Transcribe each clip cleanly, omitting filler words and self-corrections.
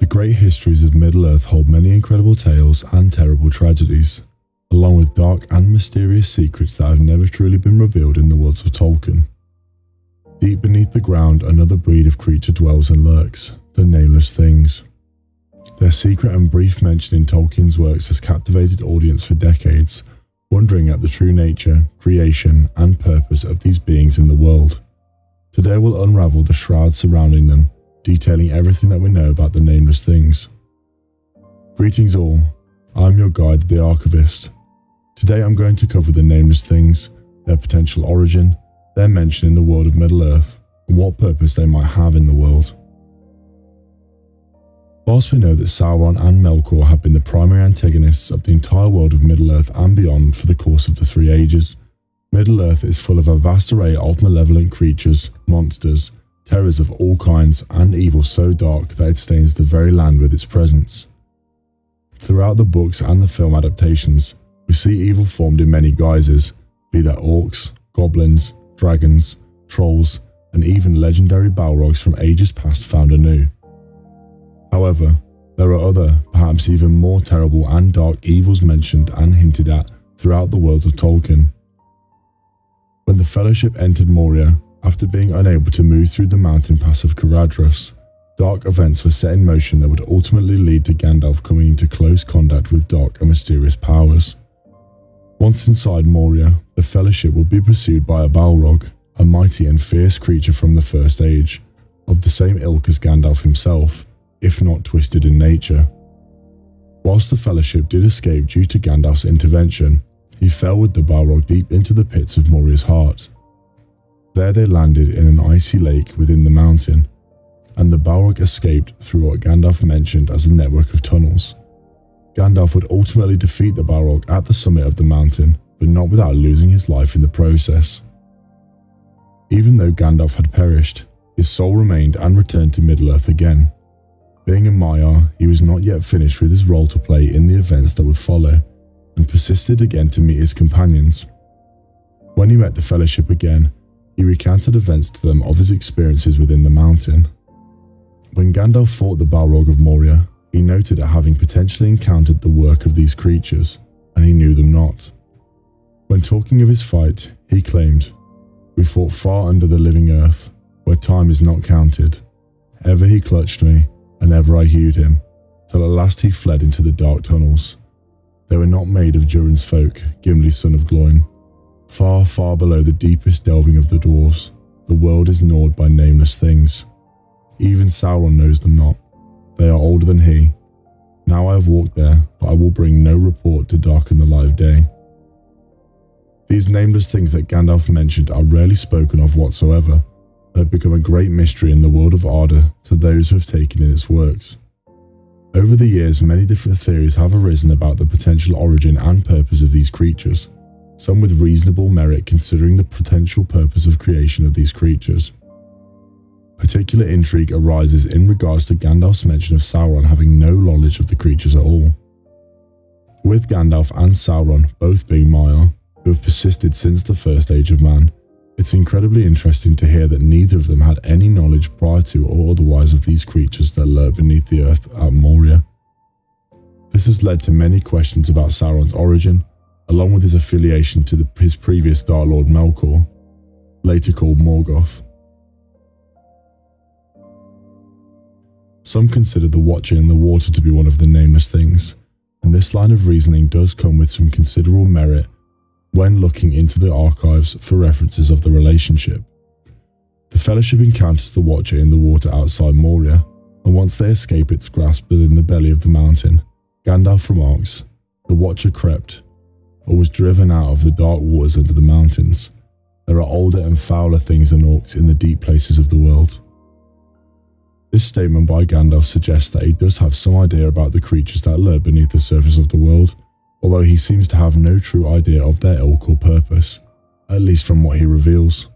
The great histories of Middle-earth hold many incredible tales and terrible tragedies, along with dark and mysterious secrets that have never truly been revealed in the worlds of Tolkien. Deep beneath the ground, another breed of creature dwells and lurks, the Nameless Things. Their secret and brief mention in Tolkien's works has captivated audience for decades, wondering at the true nature, creation, and purpose of these beings in the world. Today we'll unravel the shroud surrounding them, detailing everything that we know about the Nameless Things. Greetings all, I'm your guide, the Archivist. Today I'm going to cover the Nameless Things, their potential origin, their mention in the world of Middle-earth, and what purpose they might have in the world. Whilst we know that Sauron and Melkor have been the primary antagonists of the entire world of Middle-earth and beyond for the course of the Three Ages, Middle-earth is full of a vast array of malevolent creatures, monsters, terrors of all kinds, and evil so dark that it stains the very land with its presence. Throughout the books and the film adaptations, we see evil formed in many guises, be that orcs, goblins, dragons, trolls, and even legendary Balrogs from ages past found anew. However, there are other, perhaps even more terrible and dark evils mentioned and hinted at throughout the worlds of Tolkien. When the Fellowship entered Moria, after being unable to move through the mountain pass of Caradhras, dark events were set in motion that would ultimately lead to Gandalf coming into close contact with dark and mysterious powers. Once inside Moria, the Fellowship would be pursued by a Balrog, a mighty and fierce creature from the First Age, of the same ilk as Gandalf himself, if not twisted in nature. Whilst the Fellowship did escape due to Gandalf's intervention, he fell with the Balrog deep into the pits of Moria's heart. There they landed in an icy lake within the mountain, and the Balrog escaped through what Gandalf mentioned as a network of tunnels. Gandalf would ultimately defeat the Balrog at the summit of the mountain, but not without losing his life in the process. Even though Gandalf had perished, his soul remained and returned to Middle-earth again. Being a Maiar, he was not yet finished with his role to play in the events that would follow, and persisted again to meet his companions. When he met the Fellowship again, he recounted events to them of his experiences within the mountain. When Gandalf fought the Balrog of Moria, he noted at having potentially encountered the work of these creatures, and he knew them not. When talking of his fight, he claimed, "We fought far under the living earth, where time is not counted. Ever he clutched me, and ever I hewed him, till at last he fled into the dark tunnels. They were not made of Durin's folk, Gimli son of Gloin. Far, far below the deepest delving of the dwarves, the world is gnawed by nameless things. Even Sauron knows them not. They are older than he. Now I have walked there, but I will bring no report to darken the light of day." These nameless things that Gandalf mentioned are rarely spoken of whatsoever, and have become a great mystery in the world of Arda to those who have taken in its works. Over the years, many different theories have arisen about the potential origin and purpose of these creatures, some with reasonable merit considering the potential purpose of creation of these creatures. Particular intrigue arises in regards to Gandalf's mention of Sauron having no knowledge of the creatures at all. With Gandalf and Sauron both being Maiar, who have persisted since the First Age of Man, it's incredibly interesting to hear that neither of them had any knowledge prior to or otherwise of these creatures that lurk beneath the earth at Moria. This has led to many questions about Sauron's origin, along with his affiliation to his previous Dark Lord Melkor, later called Morgoth. Some consider the Watcher in the water to be one of the Nameless Things, and this line of reasoning does come with some considerable merit when looking into the archives for references of the relationship. The Fellowship encounters the Watcher in the water outside Moria, and once they escape its grasp within the belly of the mountain, Gandalf remarks, "The Watcher crept, or was driven out of the dark waters under the mountains. There are older and fouler things than orcs in the deep places of the world." This statement by Gandalf suggests that he does have some idea about the creatures that lurk beneath the surface of the world, although he seems to have no true idea of their ilk or purpose, at least from what he reveals.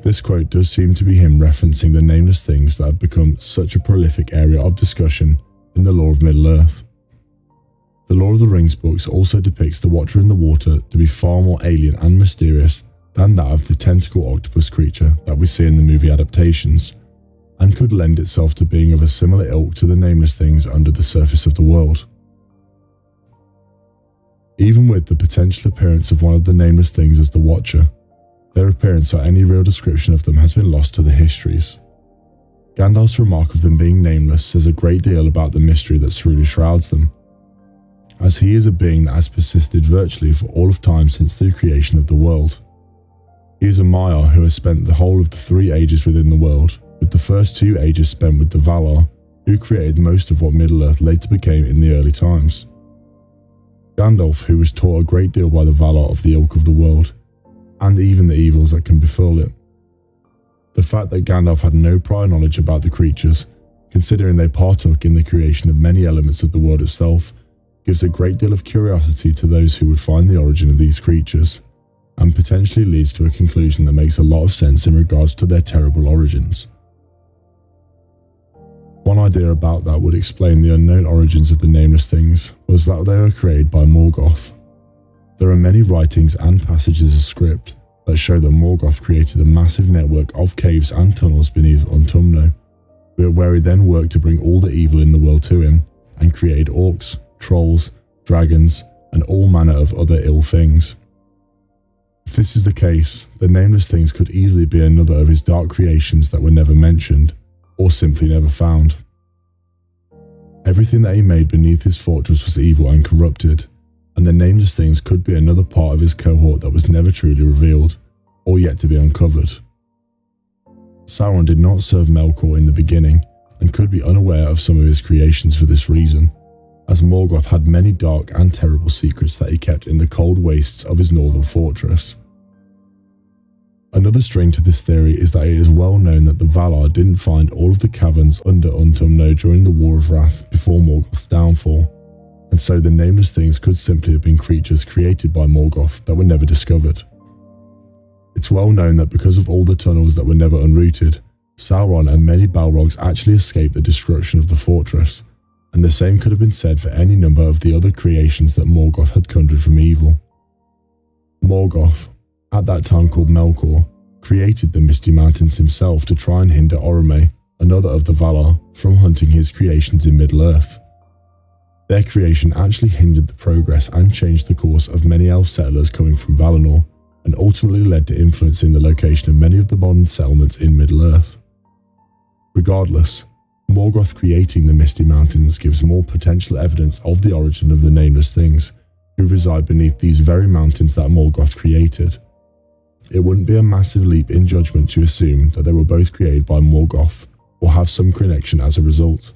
This quote does seem to be him referencing the nameless things that have become such a prolific area of discussion in the lore of Middle-earth. The Lord of the Rings books also depicts the Watcher in the water to be far more alien and mysterious than that of the tentacle octopus creature that we see in the movie adaptations, and could lend itself to being of a similar ilk to the nameless things under the surface of the world. Even with the potential appearance of one of the nameless things as the Watcher, their appearance or any real description of them has been lost to the histories. Gandalf's remark of them being nameless says a great deal about the mystery that truly shrouds them, as he is a being that has persisted virtually for all of time since the creation of the world. He is a Maiar who has spent the whole of the 3 ages within the world, with the first 2 ages spent with the Valar, who created most of what Middle-earth later became in the early times. Gandalf, who was taught a great deal by the Valar of the ilk of the world, and even the evils that can befall it. The fact that Gandalf had no prior knowledge about the creatures, considering they partook in the creation of many elements of the world itself, gives a great deal of curiosity to those who would find the origin of these creatures, and potentially leads to a conclusion that makes a lot of sense in regards to their terrible origins. One idea about that would explain the unknown origins of the nameless things was that they were created by Morgoth. There are many writings and passages of script that show that Morgoth created a massive network of caves and tunnels beneath Utumno, where he then worked to bring all the evil in the world to him, and created orcs, trolls, dragons, and all manner of other ill things. If this is the case, the nameless things could easily be another of his dark creations that were never mentioned, or simply never found. Everything that he made beneath his fortress was evil and corrupted, and the nameless things could be another part of his cohort that was never truly revealed, or yet to be uncovered. Sauron did not serve Melkor in the beginning, and could be unaware of some of his creations for this reason, as Morgoth had many dark and terrible secrets that he kept in the cold wastes of his northern fortress. Another string to this theory is that it is well known that the Valar didn't find all of the caverns under Utumno during the War of Wrath before Morgoth's downfall, and so the nameless things could simply have been creatures created by Morgoth that were never discovered. It's well known that because of all the tunnels that were never unrooted, Sauron and many Balrogs actually escaped the destruction of the fortress, and the same could have been said for any number of the other creations that Morgoth had conjured from evil. Morgoth, at that time called Melkor, created the Misty Mountains himself to try and hinder Orome, another of the Valar, from hunting his creations in Middle-earth. Their creation actually hindered the progress and changed the course of many elf settlers coming from Valinor, and ultimately led to influencing the location of many of the modern settlements in Middle-earth. Regardless, Morgoth creating the Misty Mountains gives more potential evidence of the origin of the nameless things, who reside beneath these very mountains that Morgoth created. It wouldn't be a massive leap in judgment to assume that they were both created by Morgoth, or have some connection as a result.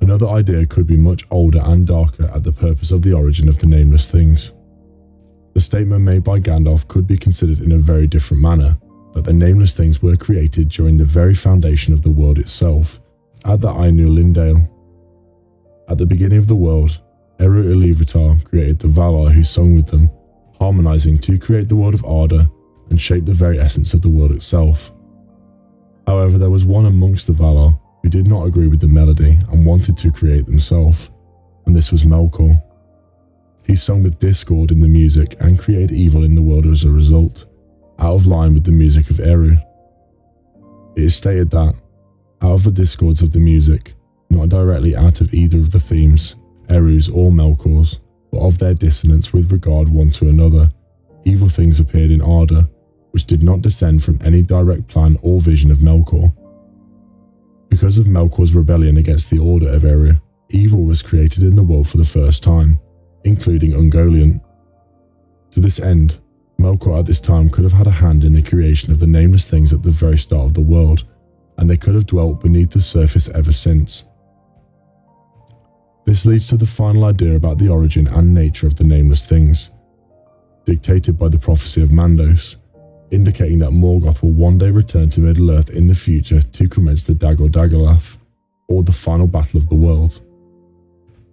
Another idea could be much older and darker at the purpose of the origin of the nameless things. The statement made by Gandalf could be considered in a very different manner, that the nameless things were created during the very foundation of the world itself, at the Ainur Lindale. At the beginning of the world, Eru Ilúvatar created the Valar who sung with them, harmonizing to create the world of Arda and shape the very essence of the world itself. However, there was one amongst the Valar who did not agree with the melody and wanted to create themselves, and this was Melkor. He sung with discord in the music and created evil in the world as a result, out of line with the music of Eru. It is stated that, out of the discords of the music, not directly out of either of the themes, Eru's or Melkor's, but of their dissonance with regard one to another, evil things appeared in Arda, which did not descend from any direct plan or vision of Melkor. Because of Melkor's rebellion against the order of Eru, evil was created in the world for the first time, including Ungoliant. To this end, Melkor at this time could have had a hand in the creation of the nameless things at the very start of the world, and they could have dwelt beneath the surface ever since. This leads to the final idea about the origin and nature of the nameless things, dictated by the prophecy of Mandos, indicating that Morgoth will one day return to Middle-earth in the future to commence the Dagor-Dagorlath, or the final battle of the world.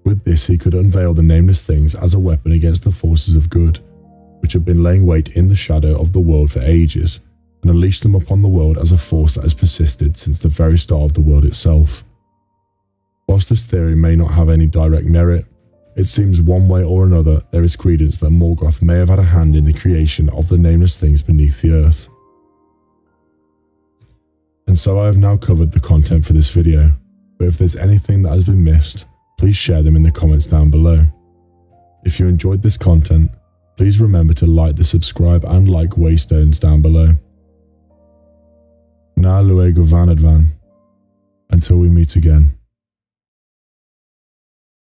With this, he could unveil the nameless things as a weapon against the forces of good, which have been laying wait in the shadow of the world for ages, and unleash them upon the world as a force that has persisted since the very start of the world itself. Whilst this theory may not have any direct merit, it seems one way or another there is credence that Morgoth may have had a hand in the creation of the nameless things beneath the earth. And so I have now covered the content for this video, but if there's anything that has been missed, please share them in the comments down below. If you enjoyed this content, please remember to like the subscribe and like waystones down below. Na luego vanadvan. Until we meet again.